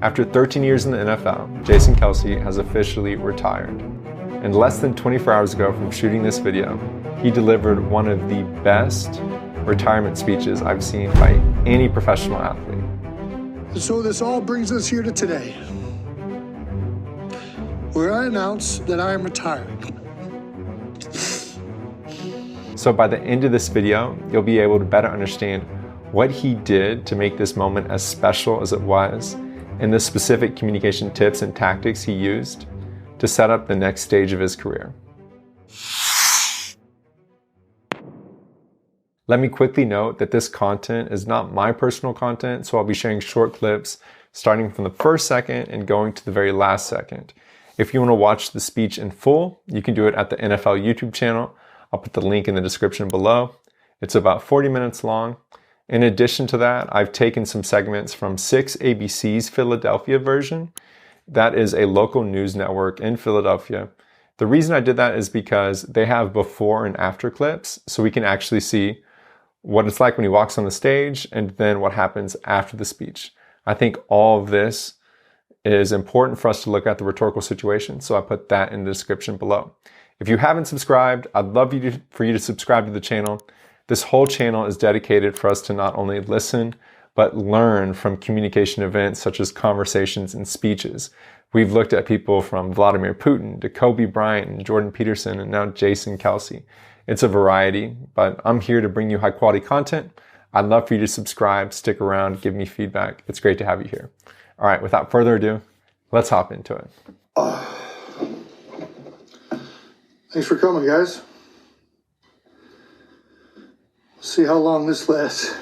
After 13 years in the NFL, Jason Kelce has officially retired. And less than 24 hours ago from shooting this video, he delivered one of the best retirement speeches I've seen by any professional athlete. So this all brings us here to today, where I announce that I am retiring. So by the end of this video, you'll be able to better understand what he did to make this moment as special as it was, and the specific communication tips and tactics he used to set up the next stage of his career. Let me quickly note that this content is not my personal content, so I'll be sharing short clips starting from the first second and going to the very last second. If you want to watch the speech in full, you can do it at the NFL YouTube channel. I'll put the link in the description below. It's about 40 minutes long. In addition to that, I've taken some segments from 6 ABC's Philadelphia version. That is a local news network in Philadelphia. The reason I did that is because they have before and after clips, so we can actually see what it's like when he walks on the stage and then what happens after the speech. I think all of this is important for us to look at the rhetorical situation, so I put that in the description below. If you haven't subscribed, I'd love for you to subscribe to the channel. This whole channel is dedicated for us to not only listen, but learn from communication events such as conversations and speeches. We've looked at people from Vladimir Putin to Kobe Bryant and Jordan Peterson and now Jason Kelce. It's a variety, but I'm here to bring you high quality content. I'd love for you to subscribe, stick around, give me feedback. It's great to have you here. All right, without further ado, let's hop into it. Thanks for coming, guys. See how long this lasts.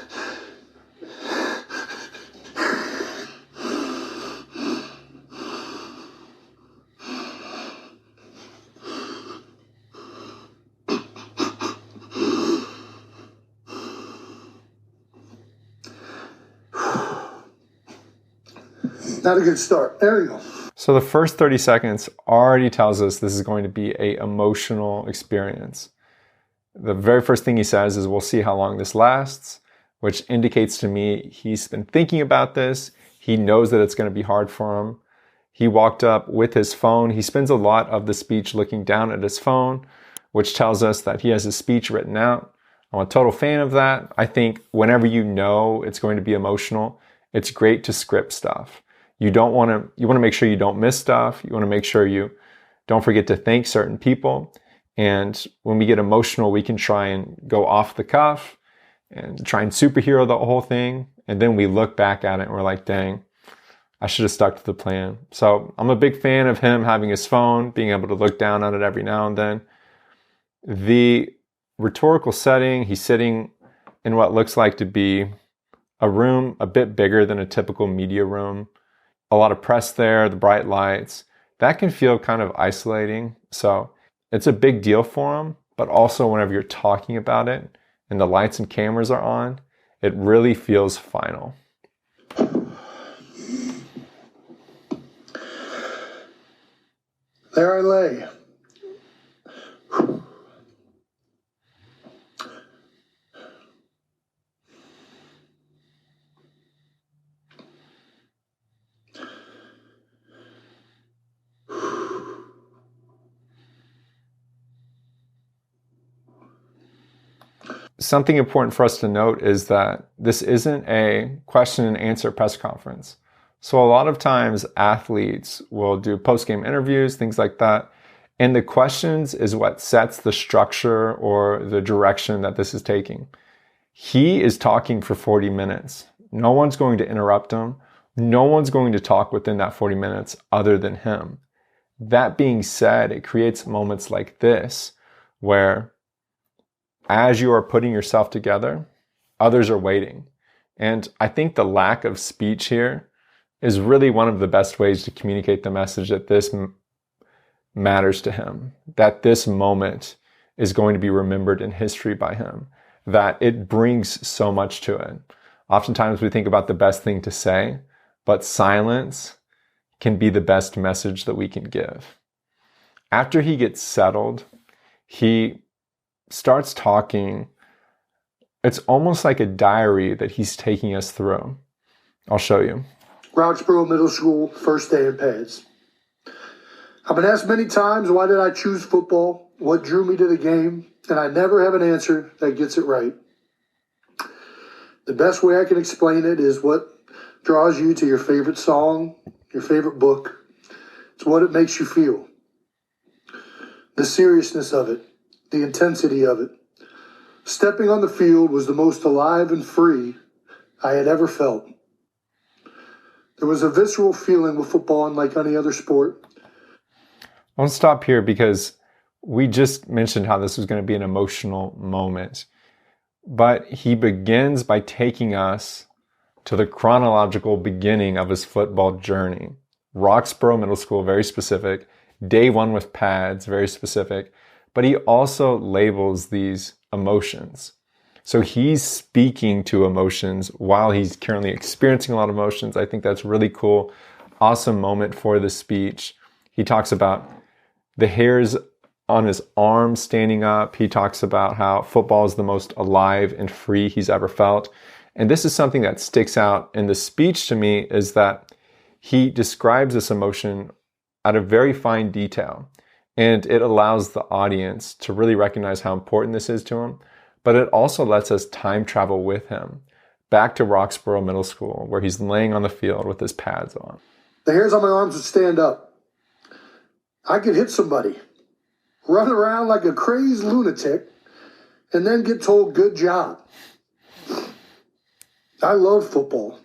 Not a good start. There we go. So the first 30 seconds already tells us this is going to be an emotional experience. The very first thing he says is, we'll see how long this lasts, which indicates to me he's been thinking about this. He knows that it's going to be hard for him. He walked up with his phone. He spends a lot of the speech looking down at his phone, which tells us that he has his speech written out. I'm a total fan of that. I think whenever you know it's going to be emotional, it's great to script stuff. You want to make sure you don't miss stuff. You want to make sure you don't forget to thank certain people. And when we get emotional, we can try and go off the cuff and try and superhero the whole thing. And then we look back at it and we're like, dang, I should have stuck to the plan. So I'm a big fan of him having his phone, being able to look down on it every now and then. The rhetorical setting, he's sitting in what looks like to be a room a bit bigger than a typical media room. A lot of press there, the bright lights. That can feel kind of isolating. So it's a big deal for him, but also whenever you're talking about it and the lights and cameras are on, it really feels final. There I lay. Something important for us to note is that this isn't a question and answer press conference. So a lot of times athletes will do post-game interviews, things like that. And the questions is what sets the structure or the direction that this is taking. He is talking for 40 minutes. No one's going to interrupt him. No one's going to talk within that 40 minutes other than him. That being said, it creates moments like this where as you are putting yourself together, others are waiting. And I think the lack of speech here is really one of the best ways to communicate the message that this matters to him, that this moment is going to be remembered in history by him, that it brings so much to it. Oftentimes we think about the best thing to say, but silence can be the best message that we can give. After he gets settled, he starts talking. It's almost like a diary that he's taking us through. I'll show you. Roxborough Middle School, first day in pads. I've been asked many times, why did I choose football? What drew me to the game? And I never have an answer that gets it right. The best way I can explain it is what draws you to your favorite song, your favorite book. It's what it makes you feel. The seriousness of it, the intensity of it. Stepping on the field was the most alive and free I had ever felt. There was a visceral feeling with football unlike any other sport. I want to stop here because we just mentioned how this was going to be an emotional moment. But he begins by taking us to the chronological beginning of his football journey. Roxborough Middle School, very specific. Day one with pads, very specific. But he also labels these emotions. So he's speaking to emotions while he's currently experiencing a lot of emotions. I think that's really cool. Awesome moment for the speech. He talks about the hairs on his arms standing up. He talks about how football is the most alive and free he's ever felt. And this is something that sticks out in the speech to me, is that he describes this emotion at a very fine detail. And it allows the audience to really recognize how important this is to him. But it also lets us time travel with him back to Roxborough Middle School, where he's laying on the field with his pads on. The hairs on my arms would stand up. I could hit somebody, run around like a crazed lunatic, and then get told, good job. I love football.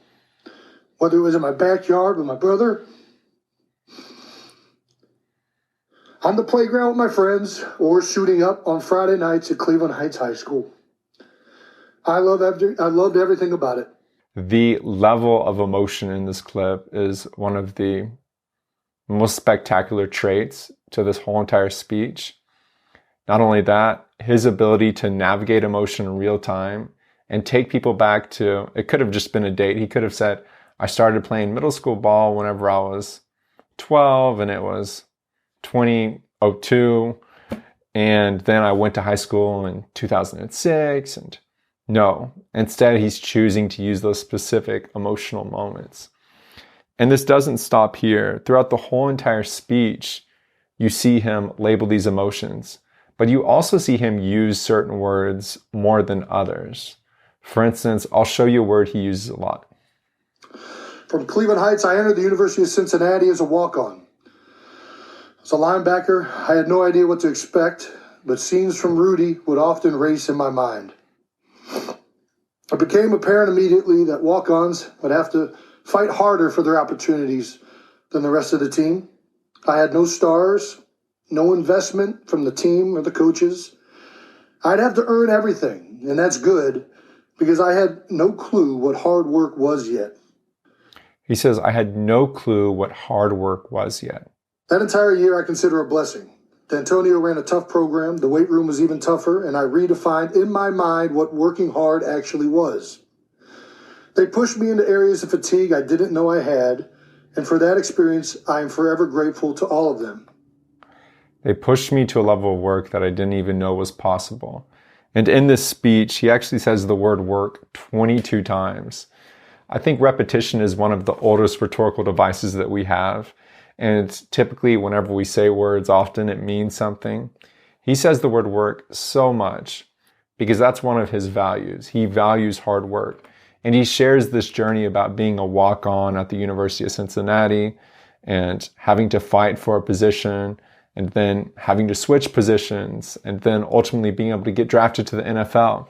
Whether it was in my backyard with my brother, on the playground with my friends, or suiting up on Friday nights at Cleveland Heights High School. I loved everything about it. The level of emotion in this clip is one of the most spectacular traits to this whole entire speech. Not only that, his ability to navigate emotion in real time and take people back to, it could have just been a date. He could have said, I started playing middle school ball whenever I was 12 and it was 2002. And then I went to high school in 2006. And no, instead he's choosing to use those specific emotional moments. And this doesn't stop here. Throughout the whole entire speech, you see him label these emotions, but you also see him use certain words more than others. For instance, I'll show you a word he uses a lot. From Cleveland Heights, I entered the University of Cincinnati as a walk-on. As a linebacker, I had no idea what to expect, but scenes from Rudy would often race in my mind. It became apparent immediately that walk-ons would have to fight harder for their opportunities than the rest of the team. I had no stars, no investment from the team or the coaches. I'd have to earn everything, and that's good because I had no clue what hard work was yet. He says, I had no clue what hard work was yet. That entire year I consider a blessing. D'Antonio ran a tough program, the weight room was even tougher, and I redefined in my mind what working hard actually was. They pushed me into areas of fatigue I didn't know I had, and for that experience, I am forever grateful to all of them. They pushed me to a level of work that I didn't even know was possible. And in this speech, he actually says the word work 22 times. I think repetition is one of the oldest rhetorical devices that we have. And typically, whenever we say words, often it means something. He says the word work so much because that's one of his values. He values hard work. And he shares this journey about being a walk-on at the University of Cincinnati and having to fight for a position and then having to switch positions and then ultimately being able to get drafted to the NFL.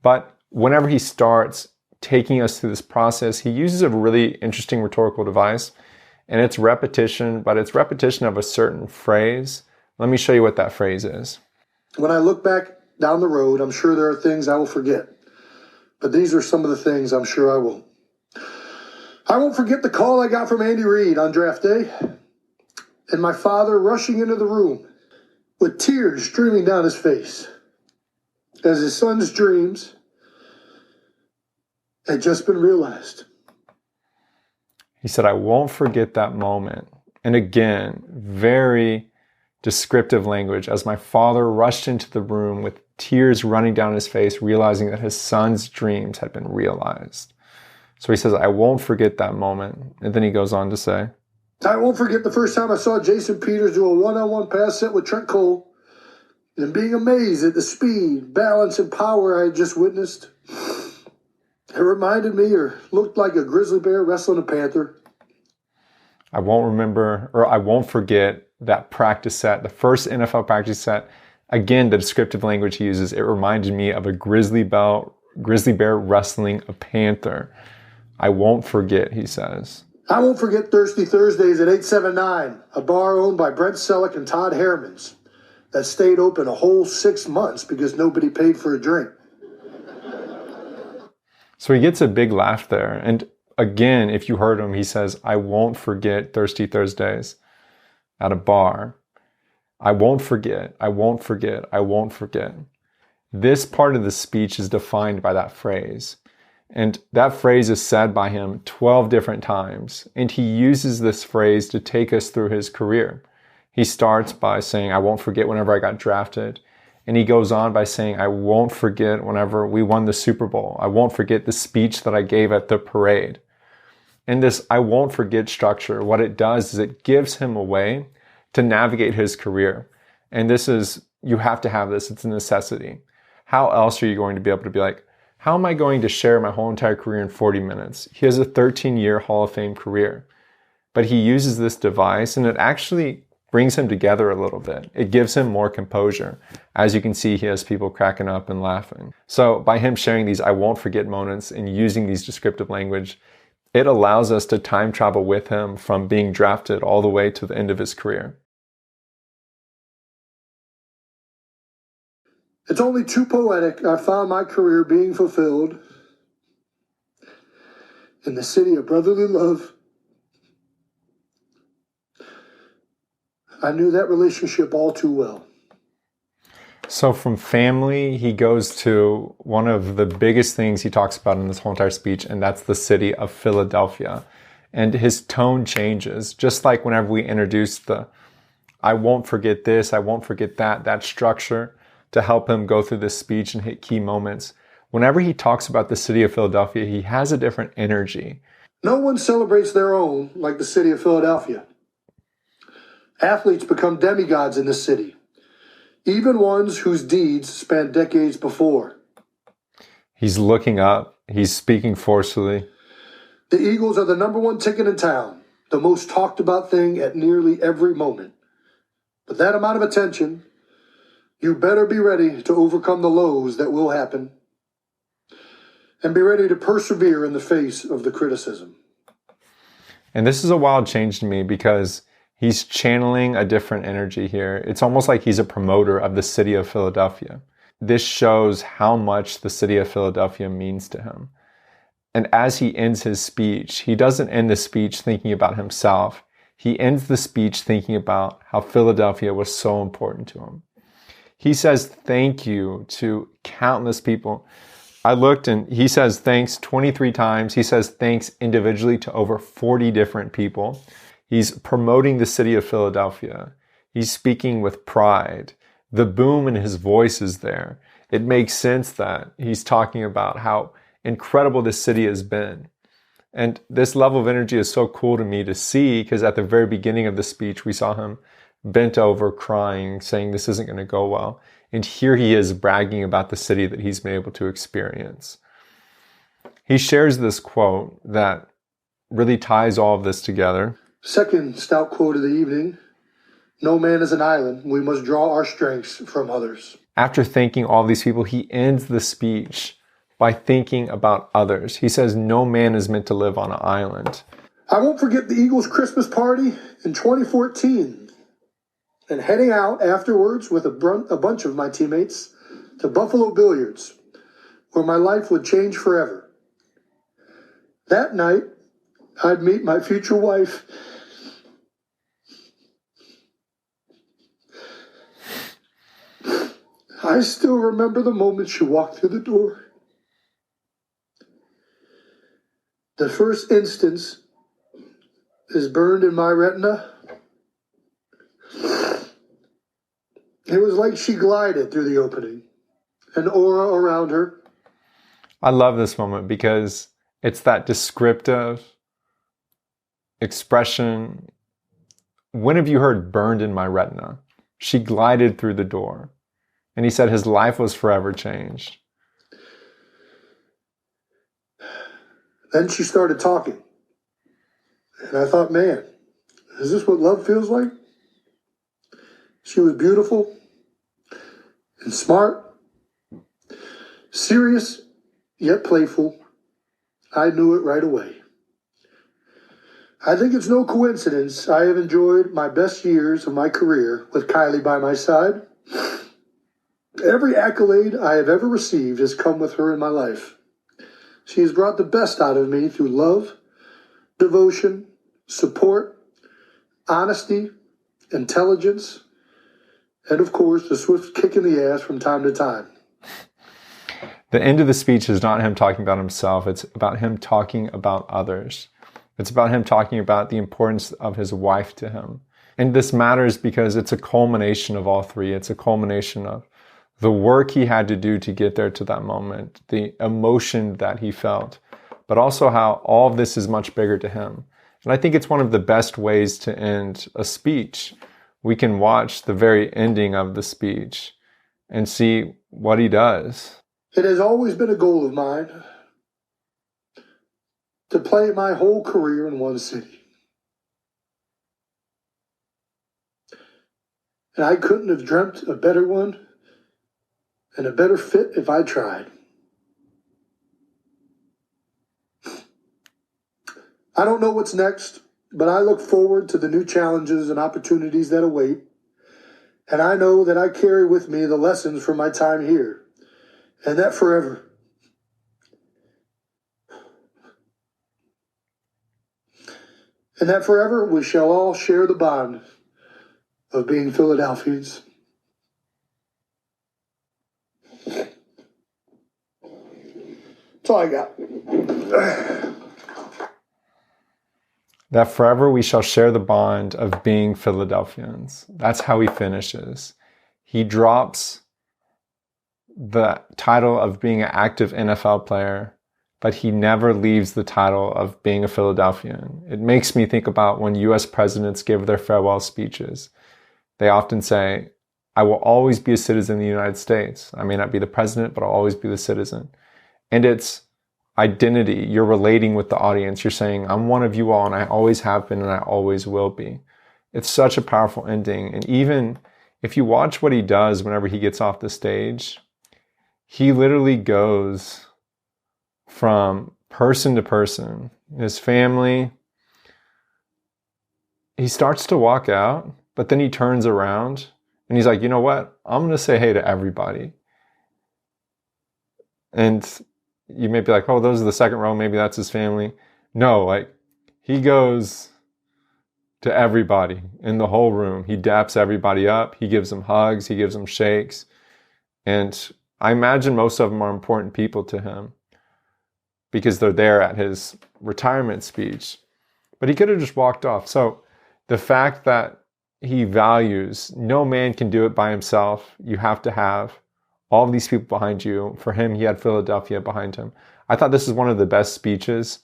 But whenever he starts taking us through this process, he uses a really interesting rhetorical device, and it's repetition, but it's repetition of a certain phrase. Let me show you what that phrase is. When I look back down the road, I'm sure there are things I will forget. But these are some of the things I'm sure I won't. I won't forget the call I got from Andy Reid on draft day and my father rushing into the room with tears streaming down his face as his son's dreams had just been realized. He said, I won't forget that moment. And again, very descriptive language as my father rushed into the room with tears running down his face, realizing that his son's dreams had been realized. So he says, I won't forget that moment. And then he goes on to say, I won't forget the first time I saw Jason Peters do a one-on-one pass set with Trent Cole and being amazed at the speed, balance, and power I had just witnessed. It reminded me or looked like a grizzly bear wrestling a panther. I won't forget that practice set, the first NFL practice set. Again, the descriptive language he uses, it reminded me of a grizzly bear wrestling a panther. I won't forget, he says. I won't forget Thirsty Thursdays at 879, a bar owned by Brent Selleck and Todd Hermans that stayed open a whole 6 months because nobody paid for a drink. So he gets a big laugh there. And again, if you heard him, he says, I won't forget Thirsty Thursdays at a bar. I won't forget, I won't forget, I won't forget. This part of the speech is defined by that phrase. And that phrase is said by him 12 different times. And he uses this phrase to take us through his career. He starts by saying, I won't forget whenever I got drafted. And he goes on by saying, I won't forget whenever we won the Super Bowl. I won't forget the speech that I gave at the parade. And this I won't forget structure, what it does is it gives him a way to navigate his career. And you have to have this. It's a necessity. How else are you going to be able to be like, how am I going to share my whole entire career in 40 minutes? He has a 13-year Hall of Fame career. But he uses this device and it actually brings him together a little bit. It gives him more composure. As you can see, he has people cracking up and laughing. So by him sharing these I won't forget moments and using these descriptive language, it allows us to time travel with him from being drafted all the way to the end of his career. It's only too poetic. I found my career being fulfilled in the city of brotherly love. I knew that relationship all too well. So from family, he goes to one of the biggest things he talks about in this whole entire speech, and that's the city of Philadelphia. And his tone changes, just like whenever we introduce the I won't forget this, I won't forget that structure to help him go through this speech and hit key moments. Whenever he talks about the city of Philadelphia, he has a different energy. No one celebrates their own like the city of Philadelphia. Athletes become demigods in this city, even ones whose deeds span decades before. He's looking up. He's speaking forcefully. The Eagles are the number one ticket in town, the most talked about thing at nearly every moment. With that amount of attention, you better be ready to overcome the lows that will happen and be ready to persevere in the face of the criticism. And this is a wild change to me because he's channeling a different energy here. It's almost like he's a promoter of the city of Philadelphia. This shows how much the city of Philadelphia means to him. And as he ends his speech, he doesn't end the speech thinking about himself. He ends the speech thinking about how Philadelphia was so important to him. He says thank you to countless people. I looked and he says thanks 23 times. He says thanks individually to over 40 different people. He's promoting the city of Philadelphia. He's speaking with pride. The boom in his voice is there. It makes sense that he's talking about how incredible this city has been. And this level of energy is so cool to me to see because at the very beginning of the speech, we saw him bent over crying, saying this isn't going to go well. And here he is bragging about the city that he's been able to experience. He shares this quote that really ties all of this together. Second stout quote of the evening: no man is an island. We must draw our strengths from others. After thanking all these people, he ends the speech by thinking about others. He says, no man is meant to live on an island. I won't forget the Eagles' Christmas party in 2014 and heading out afterwards with a bunch of my teammates to Buffalo Billiards, where my life would change forever. That night, I'd meet my future wife. I still remember the moment she walked through the door. The first instance is burned in my retina. It was like she glided through the opening, an aura around her. I love this moment because It's that descriptive expression. When have you heard burned in my retina? She glided through the door. And he said his life was forever changed. Then she started talking. And I thought, man, is this what love feels like? She was beautiful and smart, serious yet playful. I knew it right away. I think it's no coincidence I have enjoyed my best years of my career with Kylie by my side. Every accolade I have ever received has come with her in my life. She has brought the best out of me through love, devotion, support, honesty, intelligence, and of course, the swift kick in the ass from time to time. The end of the speech is not him talking about himself. It's about him talking about others. It's about him talking about the importance of his wife to him. And this matters because it's a culmination of all three. It's a culmination of the work he had to do to get there to that moment, the emotion that he felt, but also how all of this is much bigger to him. And I think it's one of the best ways to end a speech. We can watch the very ending of the speech and see what he does. It has always been a goal of mine to play my whole career in one city. And I couldn't have dreamt a better one and a better fit if I tried. I don't know what's next, but I look forward to the new challenges and opportunities that await. And I know that I carry with me the lessons from my time here, and that forever. And that forever we shall all share the bond of being Philadelphians. That's all I got. That forever we shall share the bond of being Philadelphians. That's how he finishes. He drops the title of being an active NFL player, but he never leaves the title of being a Philadelphian. It makes me think about when U.S. presidents give their farewell speeches. They often say, I will always be a citizen of the United States. I may not be the president, but I'll always be the citizen. And it's identity. You're relating with the audience. You're saying, I'm one of you all, and I always have been, and I always will be. It's such a powerful ending. And even if you watch what he does whenever he gets off the stage, he literally goes from person to person, his family. He starts to walk out, but then he turns around and he's like, you know what? I'm going to say hey to everybody. And you may be like, oh, those are the second row. Maybe that's his family. No, like he goes to everybody in the whole room. He daps everybody up. He gives them hugs. He gives them shakes. And I imagine most of them are important people to him because they're there at his retirement speech. But he could have just walked off. So the fact that he values no man can do it by himself. You have to have all of these people behind you. For him, he had Philadelphia behind him. I thought this is one of the best speeches.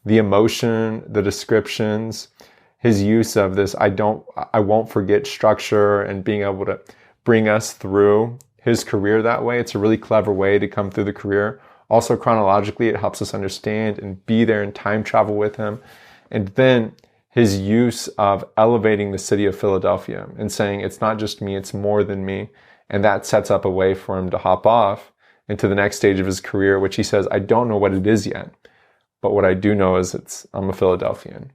The emotion, the descriptions, his use of this, I won't forget structure and being able to bring us through his career that way. It's a really clever way to come through the career. Also, chronologically, it helps us understand and be there and time travel with him. And then his use of elevating the city of Philadelphia and saying, it's not just me, it's more than me. And that sets up a way for him to hop off into the next stage of his career, which he says, I don't know what it is yet. But what I do know is I'm a Philadelphian.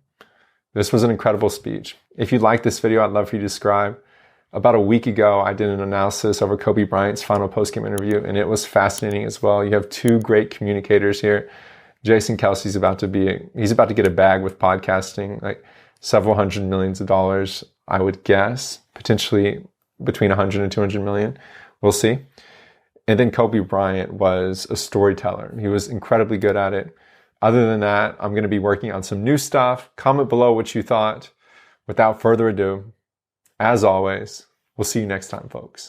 This was an incredible speech. If you like this video, I'd love for you to subscribe. About a week ago, I did an analysis over Kobe Bryant's final postgame interview, and it was fascinating as well. You have two great communicators here. Jason Kelce's about to get a bag with podcasting, like several hundred millions of dollars, I would guess, potentially between 100 and 200 million. We'll see. And then Kobe Bryant was a storyteller. He was incredibly good at it. Other than that, I'm going to be working on some new stuff. Comment below what you thought. Without further ado, as always, we'll see you next time, folks.